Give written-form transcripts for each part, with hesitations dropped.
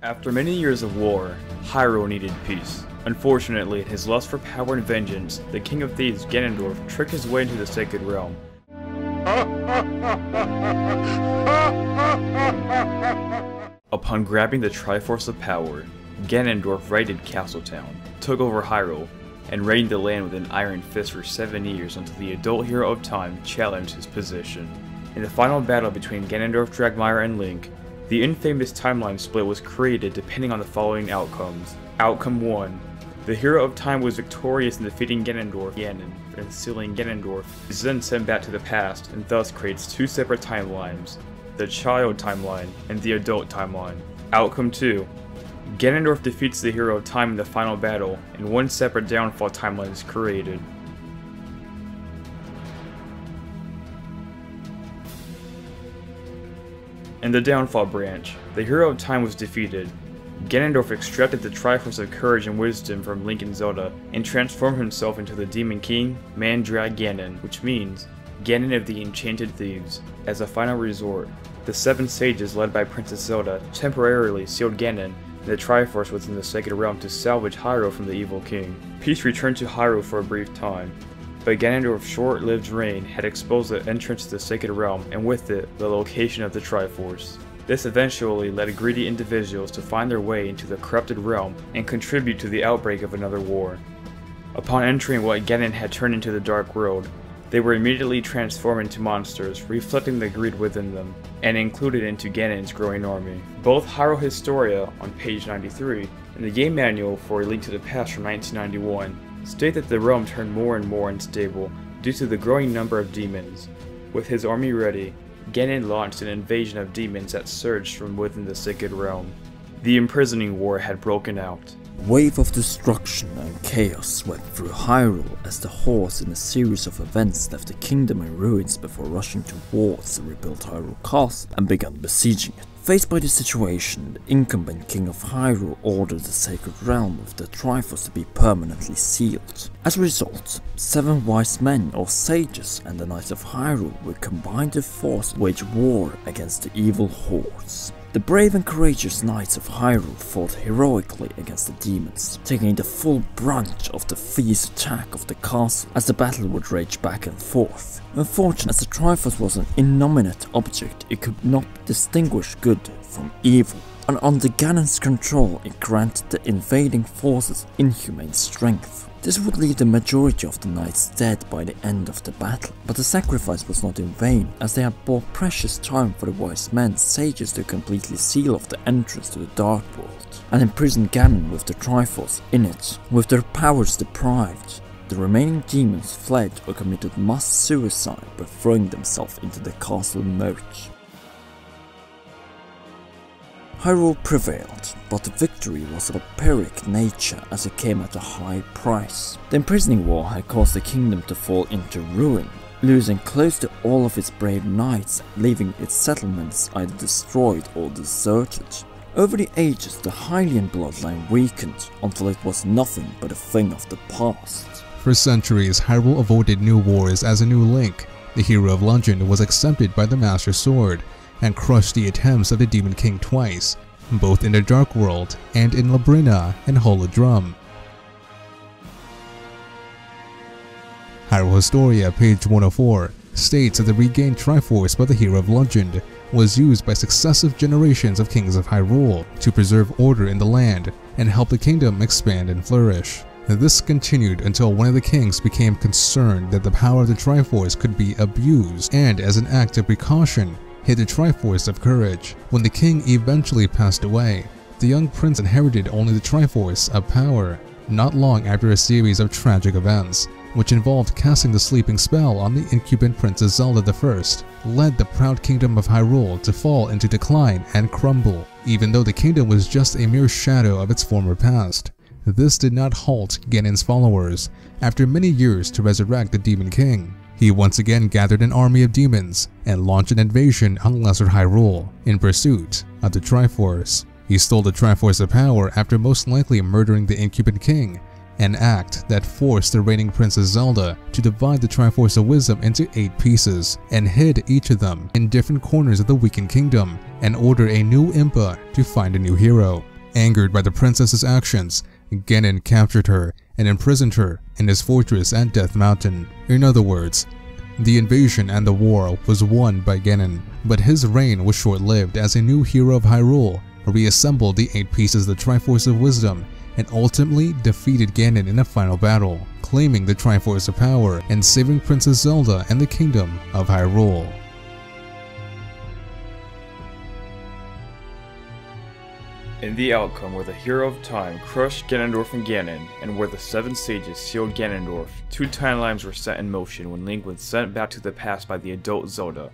After many years of war, Hyrule needed peace. Unfortunately, in his lust for power and vengeance, the King of Thieves Ganondorf tricked his way into the Sacred Realm. Upon grabbing the Triforce of Power, Ganondorf raided Castletown, took over Hyrule, and reigned the land with an iron fist for 7 years until the adult hero of time challenged his position. In the final battle between Ganondorf, Dragmire, and Link, the infamous timeline split was created depending on the following outcomes. Outcome 1. The hero of time was victorious in defeating Ganondorf, Ganon, and sealing Ganondorf is then sent back to the past and thus creates two separate timelines, the child timeline and the adult timeline. Outcome 2. Ganondorf defeats the hero of time in the final battle, and one separate downfall timeline is created. In the downfall branch, the hero of time was defeated. Ganondorf extracted the Triforce of Courage and Wisdom from Link and Zelda, and transformed himself into the Demon King, Mandrag Ganon, which means Ganon of the Enchanted Thieves. As a final resort, the 7 sages led by Princess Zelda temporarily sealed Ganon and the Triforce within the Sacred Realm to salvage Hyrule from the evil king. Peace returned to Hyrule for a brief time, but Ganondorf's short-lived reign had exposed the entrance to the Sacred Realm and with it, the location of the Triforce. This eventually led greedy individuals to find their way into the corrupted realm and contribute to the outbreak of another war. Upon entering what Ganon had turned into the Dark World, they were immediately transformed into monsters, reflecting the greed within them, and included into Ganon's growing army. Both Hyrule Historia on page 93 and the game manual for A Link to the Past from 1991 state that the realm turned more and more unstable due to the growing number of demons. With his army ready, Ganon launched an invasion of demons that surged from within the Sacred Realm. The Imprisoning War had broken out. A wave of destruction and chaos swept through Hyrule as the Horse in a series of events left the kingdom in ruins before rushing towards the rebuilt Hyrule Castle and began besieging it. Faced by the situation, the incumbent king of Hyrule ordered the Sacred Realm with the Triforce to be permanently sealed. As a result, 7 wise men or sages and the Knights of Hyrule would combine their force to wage war against the evil hordes. The brave and courageous Knights of Hyrule fought heroically against the demons, taking the full brunt of the fierce attack of the castle as the battle would rage back and forth. Unfortunately, as the Triforce was an inanimate object, it could not distinguish good from evil, and under Ganon's control it granted the invading forces inhumane strength. This would leave the majority of the knights dead by the end of the battle, but the sacrifice was not in vain, as they had bought precious time for the wise men sages to completely seal off the entrance to the Dark World, and imprison Ganon with the Triforce in it. With their powers deprived, the remaining demons fled or committed mass suicide by throwing themselves into the castle moat. Hyrule prevailed, but the victory was of a pyrrhic nature as it came at a high price. The Imprisoning War had caused the kingdom to fall into ruin, losing close to all of its brave knights, leaving its settlements either destroyed or deserted. Over the ages, the Hylian bloodline weakened until it was nothing but a thing of the past. For centuries, Hyrule avoided new wars as a new Link. The hero of legend was accepted by the Master Sword, and crushed the attempts of the Demon King twice, both in the Dark World and in Labrynna and Holodrum. Hyrule Historia, page 104, states that the regained Triforce by the hero of legend was used by successive generations of kings of Hyrule to preserve order in the land and help the kingdom expand and flourish. This continued until one of the kings became concerned that the power of the Triforce could be abused, and as an act of precaution, hid the Triforce of Courage. When the king eventually passed away, the young prince inherited only the Triforce of Power, not long after a series of tragic events, which involved casting the sleeping spell on the incumbent Princess Zelda I, led the proud kingdom of Hyrule to fall into decline and crumble, even though the kingdom was just a mere shadow of its former past. This did not halt Ganon's followers after many years to resurrect the Demon King. He once again gathered an army of demons and launched an invasion on Lesser Hyrule in pursuit of the Triforce. He stole the Triforce of Power after most likely murdering the incumbent king, an act that forced the reigning Princess Zelda to divide the Triforce of Wisdom into 8 pieces and hid each of them in different corners of the weakened kingdom and order a new Impa to find a new hero. Angered by the princess's actions, Ganon captured her and imprisoned her in his fortress at Death Mountain. In other words, the invasion and the war was won by Ganon, but his reign was short-lived as a new hero of Hyrule reassembled the 8 pieces of the Triforce of Wisdom and ultimately defeated Ganon in a final battle, claiming the Triforce of Power and saving Princess Zelda and the Kingdom of Hyrule. In the outcome where the Hero of Time crushed Ganondorf and Ganon, and where the 7 sages sealed Ganondorf, 2 timelines were set in motion when Link was sent back to the past by the adult Zelda,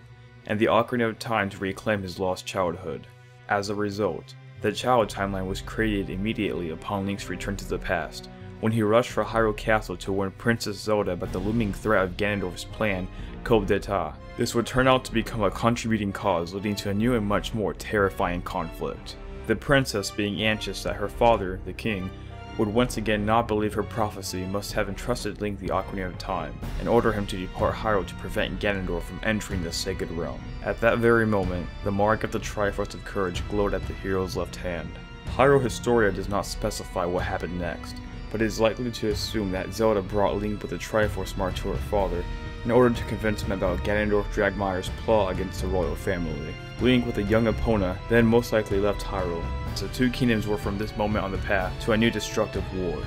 and the Ocarina of Time to reclaim his lost childhood. As a result, the child timeline was created immediately upon Link's return to the past, when he rushed for Hyrule Castle to warn Princess Zelda about the looming threat of Ganondorf's plan, coup d'etat. This would turn out to become a contributing cause, leading to a new and much more terrifying conflict. The princess, being anxious that her father, the king, would once again not believe her prophecy, must have entrusted Link the Ocarina of Time, and order him to depart Hyrule to prevent Ganondorf from entering the Sacred Realm. At that very moment, the mark of the Triforce of Courage glowed at the hero's left hand. Hyrule Historia does not specify what happened next, but is likely to assume that Zelda brought Link with the Triforce mark to her father in order to convince him about Ganondorf Dragmire's plot against the royal family. Link, with a young Epona, then most likely left Hyrule, as the 2 kingdoms were from this moment on the path to a new destructive war.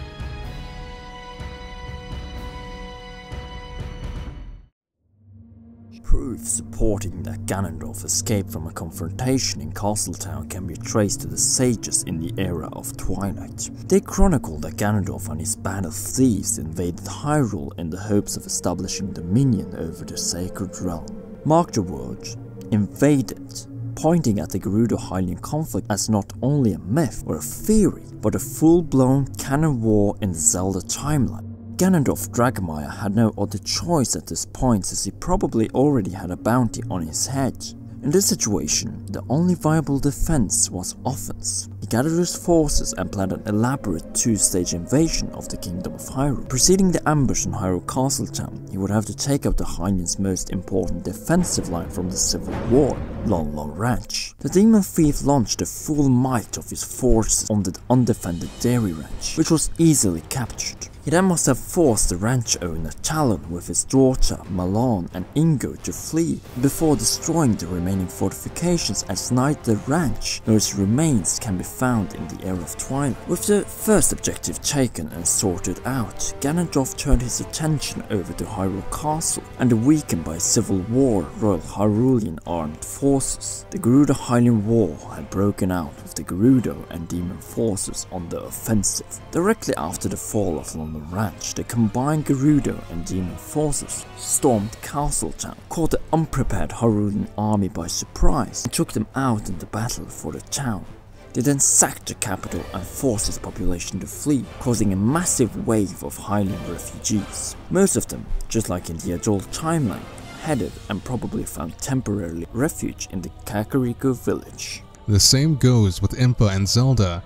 Proof supporting that Ganondorf escaped from a confrontation in Castletown can be traced to the sages in the era of Twilight. They chronicle that Ganondorf and his band of thieves invaded Hyrule in the hopes of establishing dominion over the Sacred Realm. Mark the words, invaded, pointing at the Gerudo-Hylian conflict as not only a myth or a theory, but a full-blown canon war in the Zelda timeline. Ganondorf Dragmire had no other choice at this point, since he probably already had a bounty on his head. In this situation, the only viable defense was offense. He gathered his forces and planned an elaborate 2-stage invasion of the Kingdom of Hyrule. Preceding the ambush on Hyrule Castletown, he would have to take out the Hylians' most important defensive line from the Civil War, Lon Lon Ranch. The demon thief launched the full might of his forces on the undefended Dairy Ranch, which was easily captured. He then must have forced the ranch owner Talon with his daughter Malon and Ingo to flee before destroying the remaining fortifications and snipe the ranch, where his remains can be found in the era of Twilight. With the first objective taken and sorted out, Ganondorf turned his attention over to Hyrule Castle and the weakened by civil war Royal Hyrulean armed forces. The Gerudo-Hylian War had broken out with the Gerudo and demon forces on the offensive. Directly after the fall of Lon Lon Ranch, the combined Gerudo and demon forces stormed Castletown, caught the unprepared Hyrulean army by surprise, and took them out in the battle for the town. They then sacked the capital and forced its population to flee, causing a massive wave of Hylian refugees. Most of them, just like in the adult timeline, headed and probably found temporary refuge in the Kakariko village. The same goes with Impa and Zelda,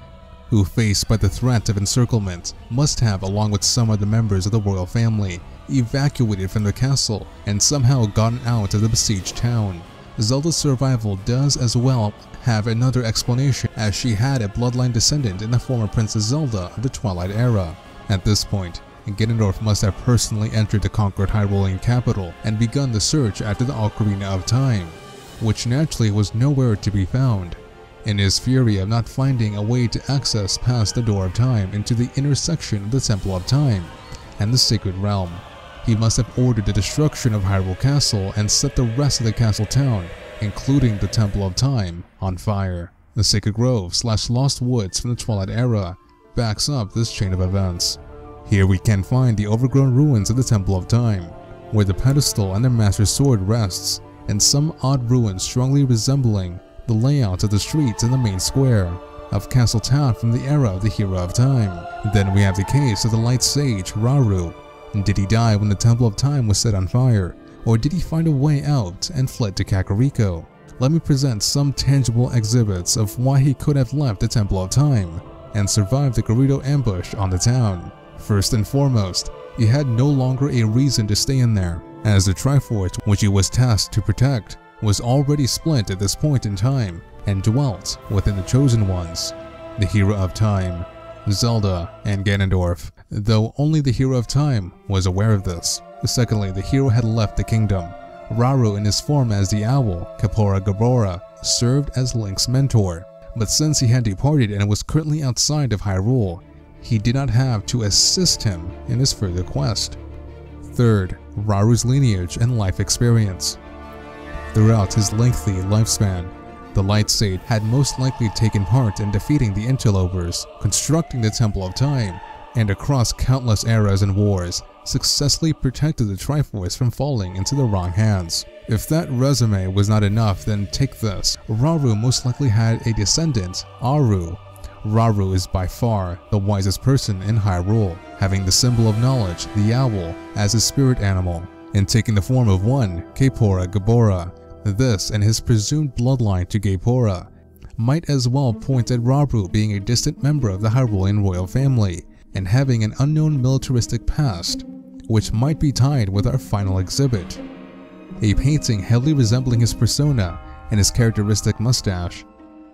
who, faced by the threat of encirclement, must have, along with some other members of the royal family, evacuated from the castle and somehow gotten out of the besieged town. Zelda's survival does as well have another explanation, as she had a bloodline descendant in the former Princess Zelda of the Twilight era. At this point, Ganondorf must have personally entered the conquered Hyrulean capital and begun the search after the Ocarina of Time, which naturally was nowhere to be found. In his fury of not finding a way to access past the Door of Time into the intersection of the Temple of Time and the Sacred Realm, he must have ordered the destruction of Hyrule Castle and set the rest of the castle town, including the Temple of Time, on fire. The Sacred Grove / Lost Woods from the Twilight era backs up this chain of events. Here we can find the overgrown ruins of the Temple of Time, where the pedestal and the Master Sword rests, and some odd ruins strongly resembling the layout of the streets in the main square of Castle Town from the era of the Hero of Time. Then we have the case of the Light Sage, Rauru. Did he die when the Temple of Time was set on fire, or did he find a way out and fled to Kakariko? Let me present some tangible exhibits of why he could have left the Temple of Time and survived the Gerudo ambush on the town. First and foremost, he had no longer a reason to stay in there, as the Triforce which he was tasked to protect was already split at this point in time and dwelt within the Chosen Ones. the Hero of Time, Zelda, and Ganondorf, though only the Hero of Time was aware of this. Secondly, the hero had left the kingdom. Rauru, in his form as the owl, Kapora Gabora, served as Link's mentor, but since he had departed and was currently outside of Hyrule, he did not have to assist him in his further quest. Third, Rauru's lineage and life experience. Throughout his lengthy lifespan, the Light Sage had most likely taken part in defeating the interlopers, constructing the Temple of Time, and across countless eras and wars, successfully protected the Triforce from falling into the wrong hands. If that resume was not enough, then take this. Rauru most likely had a descendant, Aru. Rauru is by far the wisest person in Hyrule, having the symbol of knowledge, the owl, as his spirit animal, and taking the form of one, Kapora Gabora. This and his presumed bloodline to Gapora might as well point at Rauru being a distant member of the Hyrulean royal family and having an unknown militaristic past, which might be tied with our final exhibit. A painting heavily resembling his persona and his characteristic mustache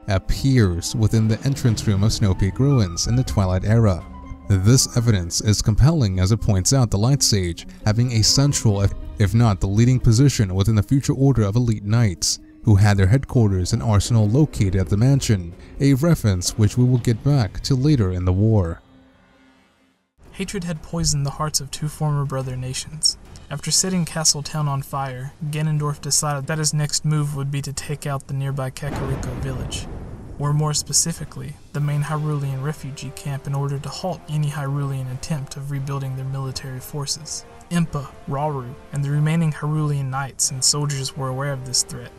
appears within the entrance room of Snowpeak ruins in the Twilight era. This evidence is compelling as it points out the Light Sage having a central, if not the leading position within the future order of elite knights, who had their headquarters and arsenal located at the mansion, a reference which we will get back to later in the war. Hatred had poisoned the hearts of two former brother nations. After setting Castle Town on fire, Ganondorf decided that his next move would be to take out the nearby Kakariko village, or more specifically, the main Hyrulean refugee camp, in order to halt any Hyrulean attempt of rebuilding their military forces. Impa, Rauru, and the remaining Hyrulean knights and soldiers were aware of this threat.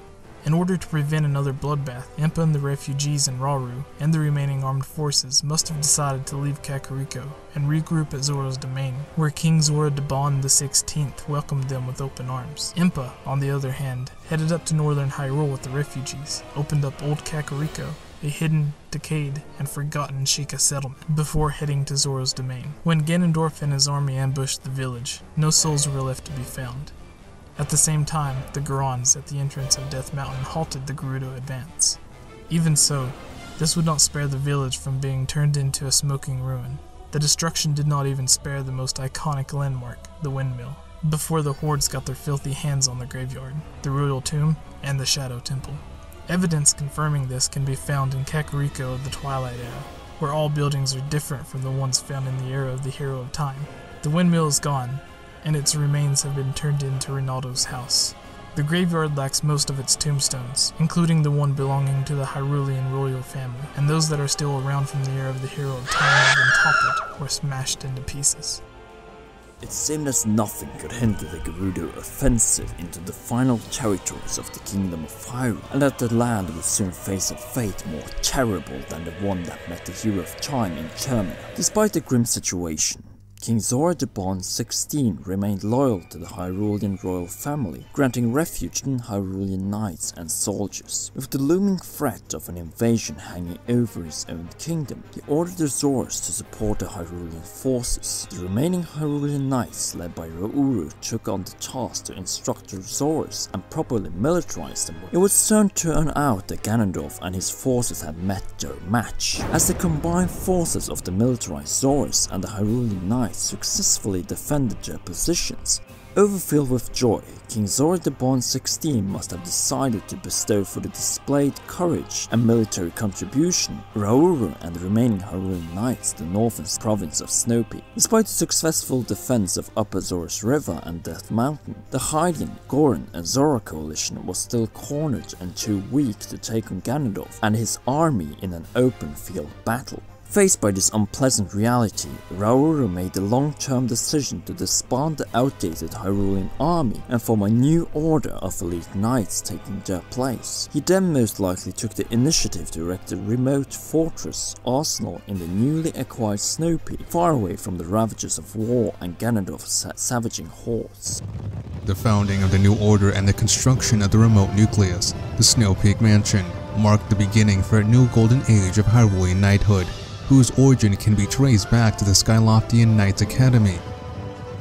In order to prevent another bloodbath, Impa and the refugees in Rauru and the remaining armed forces must have decided to leave Kakariko and regroup at Zora's domain, where King Zora Daban XVI welcomed them with open arms. Impa, on the other hand, headed up to northern Hyrule with the refugees, opened up Old Kakariko, a hidden, decayed, and forgotten Sheikah settlement, before heading to Zora's domain. When Ganondorf and his army ambushed the village, no souls were left to be found. At the same time, the Gorons at the entrance of Death Mountain halted the Gerudo advance. Even so, this would not spare the village from being turned into a smoking ruin. The destruction did not even spare the most iconic landmark, the windmill, before the hordes got their filthy hands on the graveyard, the royal tomb, and the Shadow Temple. Evidence confirming this can be found in Kakariko of the Twilight era, where all buildings are different from the ones found in the era of the Hero of Time. The windmill is gone, and its remains have been turned into Ronaldo's house. The graveyard lacks most of its tombstones, including the one belonging to the Hyrulean royal family, and those that are still around from the era of the Hero of Time have been toppled or smashed into pieces. It seemed as nothing could hinder the Gerudo offensive into the final territories of the Kingdom of Hyrule, and that the land would soon face a fate more terrible than the one that met the Hero of Time in Termina. Despite the grim situation, King Zora Daban XVI remained loyal to the Hyrulean royal family, granting refuge to Hyrulean knights and soldiers. With the looming threat of an invasion hanging over his own kingdom, he ordered the Zoras to support the Hyrulean forces. The remaining Hyrulean knights, led by Rauru, took on the task to instruct the Zoras and properly militarize them. It would soon turn out that Ganondorf and his forces had met their match, as the combined forces of the militarized Zoras and the Hyrulean knights successfully defended their positions. Overfilled with joy, King Zora Daban XVI must have decided to bestow for the displayed courage and military contribution Rauru and the remaining Hyrulean knights the northern province of Snowpeak. Despite the successful defense of Upper Zoras River and Death Mountain, the Hylian, Goron and Zora coalition was still cornered and too weak to take on Ganondorf and his army in an open field battle. Faced by this unpleasant reality, Rauru made the long-term decision to disband the outdated Hyrulean army and form a new order of elite knights taking their place. He then most likely took the initiative to erect a remote fortress arsenal in the newly acquired Snowpeak, far away from the ravages of war and Ganondorf's savaging hordes. The founding of the new order and the construction of the remote nucleus, the Snowpeak Mansion, marked the beginning for a new golden age of Hyrulean knighthood, whose origin can be traced back to the Skyloftian Knights Academy.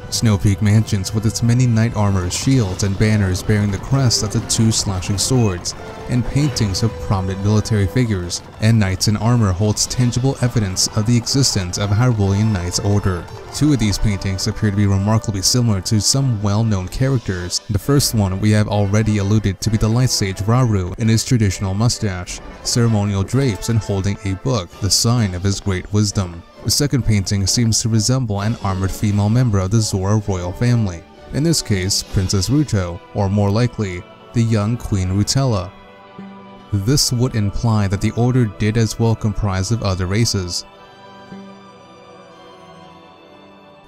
Snowpeak mansions with its many knight armors, shields, and banners bearing the crest of the two slashing swords, and paintings of prominent military figures and knights in armor holds tangible evidence of the existence of a Hyrulean Knights Order. Two of these paintings appear to be remarkably similar to some well-known characters. The first one we have already alluded to be the light sage Rauru in his traditional mustache, ceremonial drapes, and holding a book, the sign of his great wisdom. The second painting seems to resemble an armored female member of the Zora royal family, in this case Princess Ruto, or more likely, the young Queen Rutella. This would imply that the order did as well comprise of other races.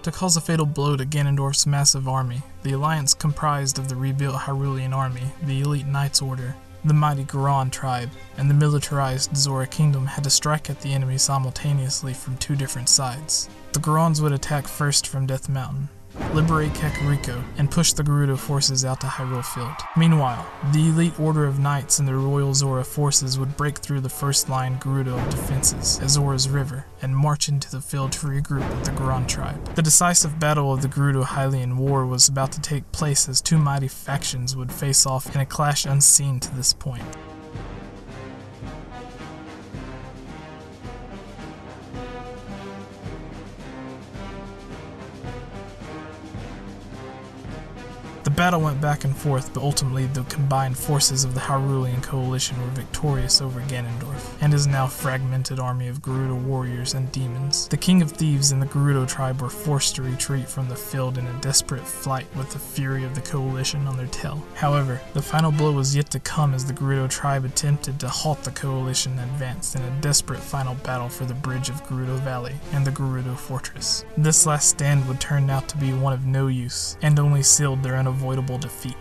To cause a fatal blow to Ganondorf's massive army, the alliance comprised of the rebuilt Hyrulean army, the elite Knights Order, the mighty Garon tribe, and the militarized Zora kingdom had to strike at the enemy simultaneously from two different sides. The Garons would attack first from Death Mountain, liberate Kakariko, and push the Gerudo forces out to Hyrule Field. Meanwhile, the elite order of knights and the Royal Zora forces would break through the first line Gerudo defenses at Zora's River and march into the field to regroup with the Garon tribe. The decisive battle of the Gerudo-Hylian War was about to take place as two mighty factions would face off in a clash unseen to this point. The battle went back and forth, but ultimately the combined forces of the Hyrulean coalition were victorious over Ganondorf and his now fragmented army of Gerudo warriors and demons. The King of Thieves and the Gerudo tribe were forced to retreat from the field in a desperate flight with the fury of the coalition on their tail. However, the final blow was yet to come as the Gerudo tribe attempted to halt the coalition advance in a desperate final battle for the bridge of Gerudo Valley and the Gerudo Fortress. This last stand would turn out to be one of no use and only sealed their unavoidable defeat.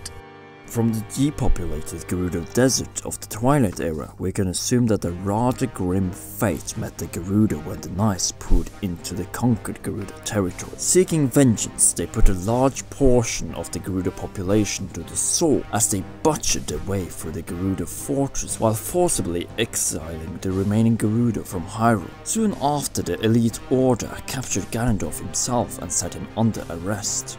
From the depopulated Gerudo Desert of the Twilight era, we can assume that a rather grim fate met the Gerudo when the Knights poured into the conquered Gerudo territory. Seeking vengeance, they put a large portion of the Gerudo population to the sword as they butchered their way through the Gerudo fortress while forcibly exiling the remaining Gerudo from Hyrule. Soon after, the Elite Order captured Ganondorf himself and set him under arrest.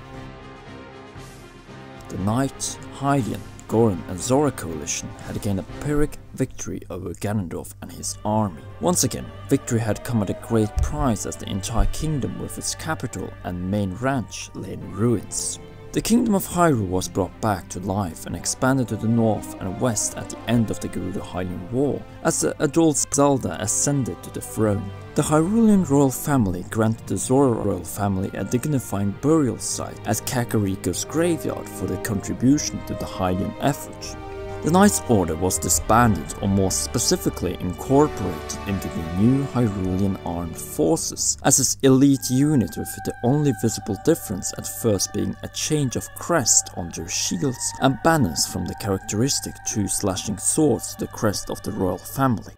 The Knight, Hylian, Goron and Zora coalition had gained a Pyrrhic victory over Ganondorf and his army. Once again, victory had come at a great price as the entire kingdom with its capital and main ranch lay in ruins. The kingdom of Hyrule was brought back to life and expanded to the north and west at the end of the Gerudo-Hylian War as the adult Zelda ascended to the throne. The Hyrulean royal family granted the Zora royal family a dignifying burial site at Kakariko's graveyard for their contribution to the Hylian effort. The Knights Order was disbanded, or more specifically incorporated into the new Hyrulean armed forces as its elite unit, with the only visible difference at first being a change of crest on their shields and banners from the characteristic two slashing swords to the crest of the royal family.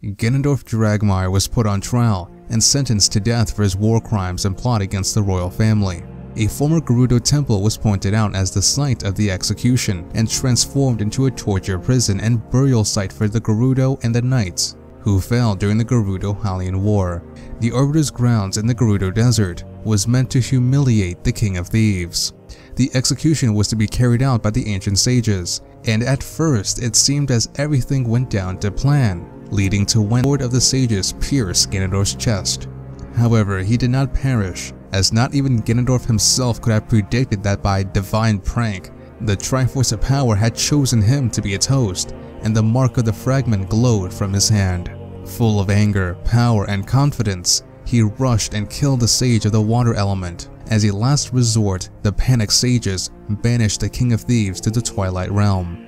Ganondorf Dragmire was put on trial and sentenced to death for his war crimes and plot against the royal family. A former Gerudo temple was pointed out as the site of the execution and transformed into a torture prison and burial site for the Gerudo and the Knights, who fell during the Gerudo-Hylian War. The Arbiter's grounds in the Gerudo Desert was meant to humiliate the King of Thieves. The execution was to be carried out by the ancient sages, and at first it seemed as everything went down to plan, leading to when the Lord of the Sages pierced Ganondorf's chest. However, he did not perish, as not even Ganondorf himself could have predicted that by divine prank, the Triforce of Power had chosen him to be its host, and the mark of the fragment glowed from his hand. Full of anger, power, and confidence, he rushed and killed the Sage of the Water Element. As a last resort, the panicked sages banished the King of Thieves to the Twilight Realm.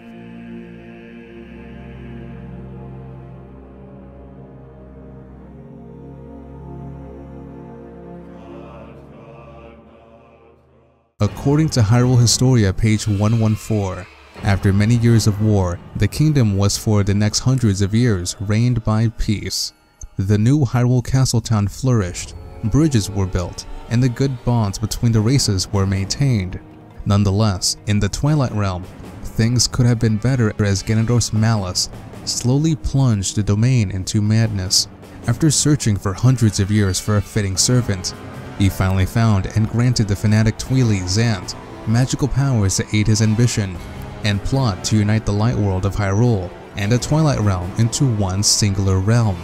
According to Hyrule Historia page 114, after many years of war, the kingdom was for the next hundreds of years reigned by peace. The new Hyrule castle town flourished, bridges were built, and the good bonds between the races were maintained. Nonetheless, in the Twilight Realm, things could have been better as Ganondorf's malice slowly plunged the domain into madness. After searching for hundreds of years for a fitting servant, He finally found and granted the fanatic Twilight Zant magical powers to aid his ambition and plot to unite the light world of Hyrule and the Twilight Realm into one singular realm,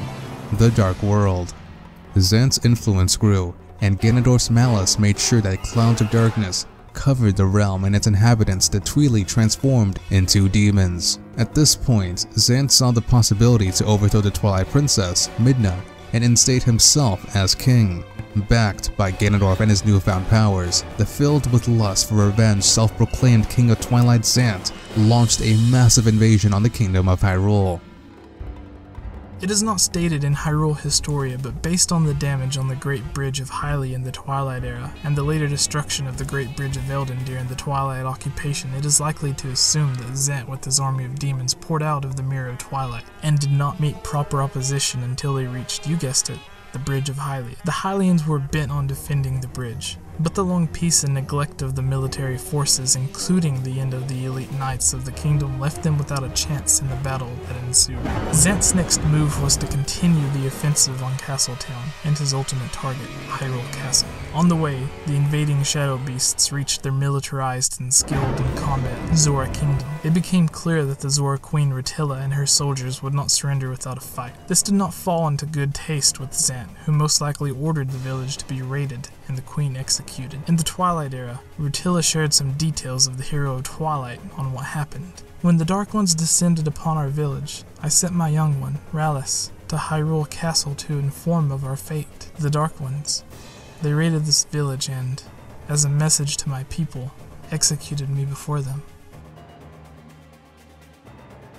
the Dark World. Zant's influence grew, and Ganondorf's malice made sure that clouds of darkness covered the realm and its inhabitants that Twilight transformed into demons. At this point, Zant saw the possibility to overthrow the Twilight Princess, Midna, and instate himself as king. Backed by Ganondorf and his newfound powers, the filled with lust for revenge self-proclaimed King of Twilight Zant launched a massive invasion on the Kingdom of Hyrule. It is not stated in Hyrule Historia, but based on the damage on the Great Bridge of Hylian in the Twilight era, and the later destruction of the Great Bridge of Eldin during the Twilight occupation, it is likely to assume that Zant with his army of demons poured out of the Mirror of Twilight, and did not meet proper opposition until they reached, you guessed it, the Bridge of Hylian. The Hylians were bent on defending the bridge, but the long peace and neglect of the military forces, including the end of the elite knights of the kingdom, left them without a chance in the battle that ensued. Zant's next move was to continue the offensive on Castletown and his ultimate target, Hyrule Castle. On the way, the invading shadow beasts reached their militarized and skilled in combat Zora Kingdom. It became clear that the Zora Queen Rutilla and her soldiers would not surrender without a fight. This did not fall into good taste with Zant, who most likely ordered the village to be raided and the queen executed. In the Twilight era, Rutilla shared some details of the hero of Twilight on what happened. When the Dark Ones descended upon our village, I sent my young one, Rallis, to Hyrule Castle to inform of our fate. The Dark Ones. They raided this village and, as a message to my people, executed me before them.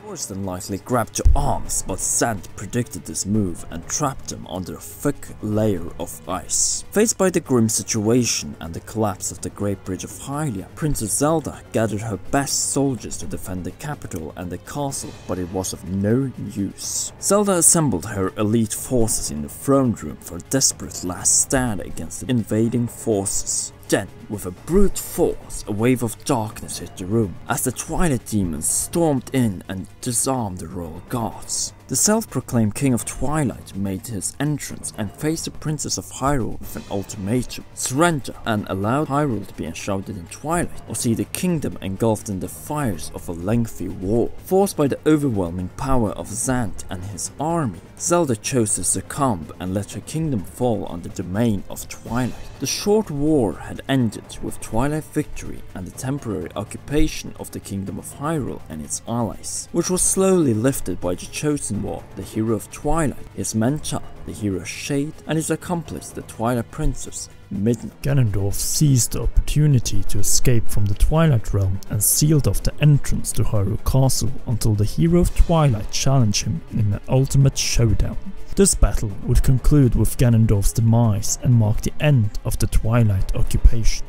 Worse than likely grabbed to arms, but Zant predicted this move and trapped them under a thick layer of ice. Faced by the grim situation and the collapse of the Great Bridge of Hylian, Princess Zelda gathered her best soldiers to defend the capital and the castle, but it was of no use. Zelda assembled her elite forces in the throne room for a desperate last stand against the invading forces. Then, with a brute force, a wave of darkness hit the room, as the Twilight demons stormed in and disarmed the royal guards. The self-proclaimed King of Twilight made his entrance and faced the Princess of Hyrule with an ultimatum: surrender and allow Hyrule to be enshrouded in twilight, or see the kingdom engulfed in the fires of a lengthy war. Forced by the overwhelming power of Zant and his army, Zelda chose to succumb and let her kingdom fall on the domain of Twilight. The short war had ended with Twilight victory and the temporary occupation of the Kingdom of Hyrule and its allies, which was slowly lifted by the Chosen One, the hero of Twilight, his mentor, the hero Shade, and his accomplice, the Twilight Princess, Midna. Ganondorf seized the opportunity to escape from the Twilight Realm and sealed off the entrance to Hyrule Castle until the hero of Twilight challenged him in an ultimate showdown. This battle would conclude with Ganondorf's demise and mark the end of the Twilight occupation.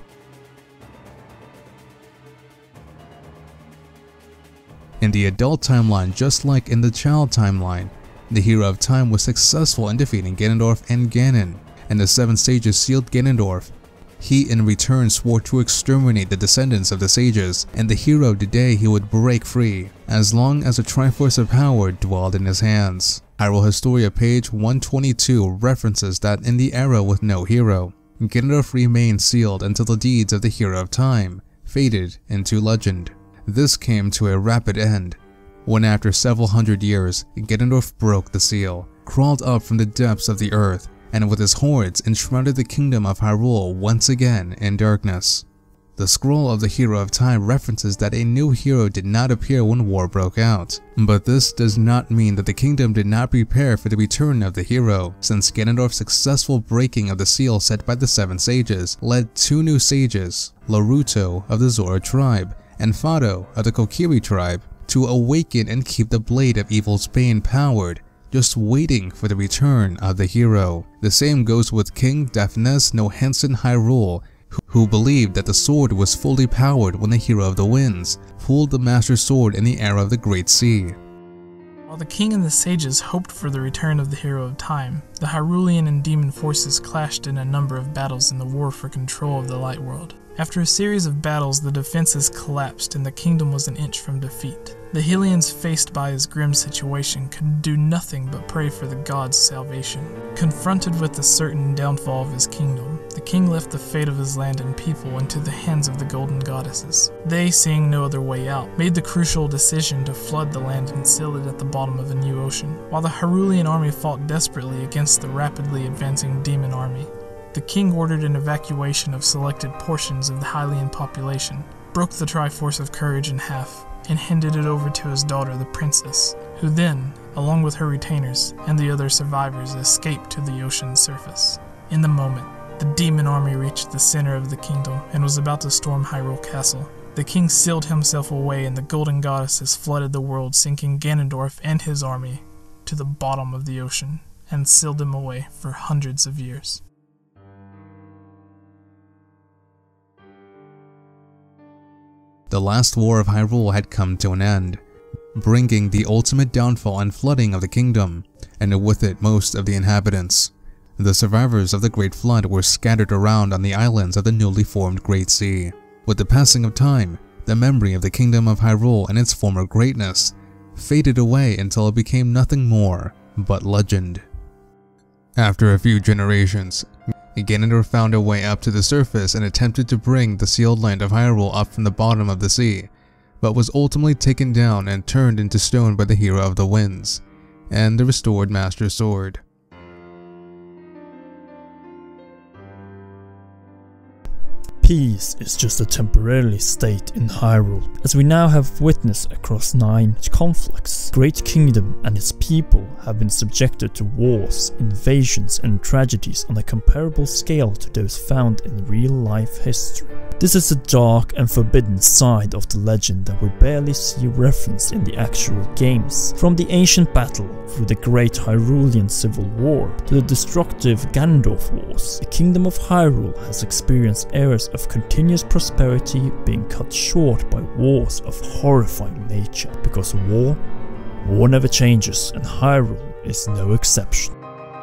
In the adult timeline, just like in the child timeline, the Hero of Time was successful in defeating Ganondorf and Ganon, and the 7 sages sealed Ganondorf. He in return swore to exterminate the descendants of the sages, and the hero today he would break free, as long as a Triforce of Power dwelled in his hands. Hyrule Historia page 122 references that in the era with no hero, Ganondorf remained sealed until the deeds of the Hero of Time faded into legend. This came to a rapid end, when after several hundred years, Ganondorf broke the seal, crawled up from the depths of the earth, and with his hordes enshrouded the kingdom of Hyrule once again in darkness. The scroll of the Hero of Time references that a new hero did not appear when war broke out, but this does not mean that the kingdom did not prepare for the return of the hero, since Ganondorf's successful breaking of the seal set by the 7 sages led 2 new sages, Laruto of the Zora tribe and Fado of the Kokiri tribe, to awaken and keep the Blade of Evil's Bane powered, just waiting for the return of the hero. The same goes with King Defnes no Henson Hyrule, who believed that the sword was fully powered when the Hero of the Winds pulled the Master Sword in the era of the Great Sea. While the king and the sages hoped for the return of the Hero of Time, the Hyrulean and demon forces clashed in a number of battles in the war for control of the Light World. After a series of battles, the defenses collapsed and the kingdom was an inch from defeat. The Hylians, faced by his grim situation, could do nothing but pray for the god's salvation. Confronted with the certain downfall of his kingdom, the the king left the fate of his land and people into the hands of the golden goddesses. They, seeing no other way out, made the crucial decision to flood the land and seal it at the bottom of a new ocean. While the Hyrulean army fought desperately against the rapidly advancing demon army, the king ordered an evacuation of selected portions of the Hylian population, broke the Triforce of Courage in half, and handed it over to his daughter, the princess, who then, along with her retainers and the other survivors, escaped to the ocean's surface. In the moment, the demon army reached the center of the kingdom and was about to storm Hyrule Castle. The king sealed himself away and the golden goddesses flooded the world, sinking Ganondorf and his army to the bottom of the ocean and sealed him away for hundreds of years. The last war of Hyrule had come to an end, bringing the ultimate downfall and flooding of the kingdom, and with it most of the inhabitants. The survivors of the Great Flood were scattered around on the islands of the newly formed Great Sea. With the passing of time, the memory of the Kingdom of Hyrule and its former greatness faded away until it became nothing more but legend. After a few generations, Ganondorf found a way up to the surface and attempted to bring the sealed land of Hyrule up from the bottom of the sea, but was ultimately taken down and turned into stone by the Hero of the Winds and the restored Master Sword. Peace is just a temporary state in Hyrule, as we now have witnessed across 9 conflicts. Great Kingdom and its people have been subjected to wars, invasions and tragedies on a comparable scale to those found in real-life history. This is a dark and forbidden side of the legend that we barely see referenced in the actual games. From the ancient battle through the Great Hyrulean Civil War to the destructive Ganondorf Wars, the Kingdom of Hyrule has experienced eras of continuous prosperity being cut short by wars of horrifying nature. Because war never changes, and Hyrule is no exception.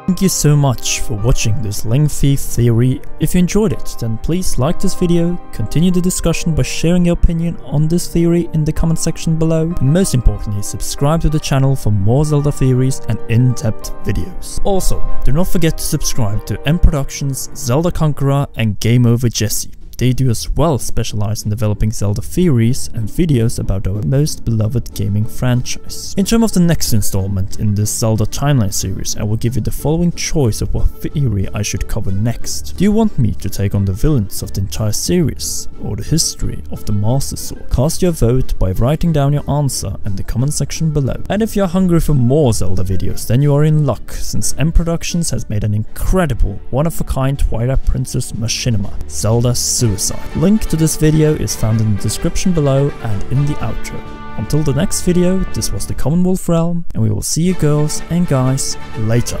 Thank you so much for watching this lengthy theory. If you enjoyed it, then please like this video, continue the discussion by sharing your opinion on this theory in the comment section below, and most importantly, subscribe to the channel for more Zelda theories and in-depth videos. Also, do not forget to subscribe to M Productions, Zelda Conqueror and Game Over Jesse. They do as well specialize in developing Zelda theories and videos about our most beloved gaming franchise. In terms of the next installment in this Zelda timeline series, I will give you the following choice of what theory I should cover next. Do you want me to take on the villains of the entire series, or the history of the Master Sword? Cast your vote by writing down your answer in the comment section below. And if you're hungry for more Zelda videos, then you are in luck, since M Productions has made an incredible, one-of-a-kind Twilight Princess machinima, Zelda Suicide. Link to this video is found in the description below and in the outro. Until the next video, this was the Commonwealth Realm, and we will see you girls and guys later.